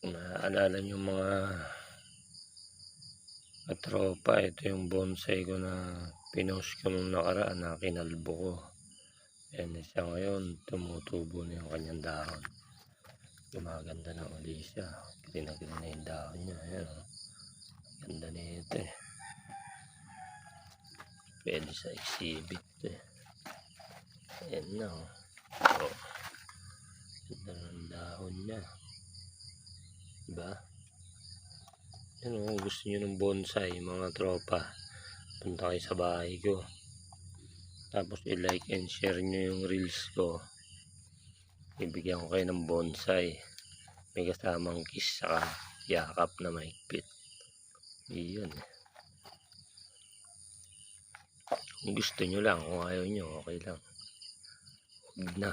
Naalala niyo mga katropa, ito yung bonsai ko na pinost ko nung nakaraan na kinalbo ko. And siya ngayon, tumutubo na yung kanyang dahon. Gumaganda na uli siya. Green na yung dahon niya. Ayan, oh. Ganda na ito eh. Pwede sa exhibit eh. Ayan na oh. Oh. Ganda ng dahon niya. Diba? Yan o, gusto nyo ng bonsai mga tropa, punta kayo sa bahay ko, tapos i-like and share nyo yung reels ko. Ibigyan ko kayo ng bonsai, may kasamang kiss saka yakap na mahigpit. Iyon. Kung gusto nyo lang, kung ayaw nyo okay lang, huwag na.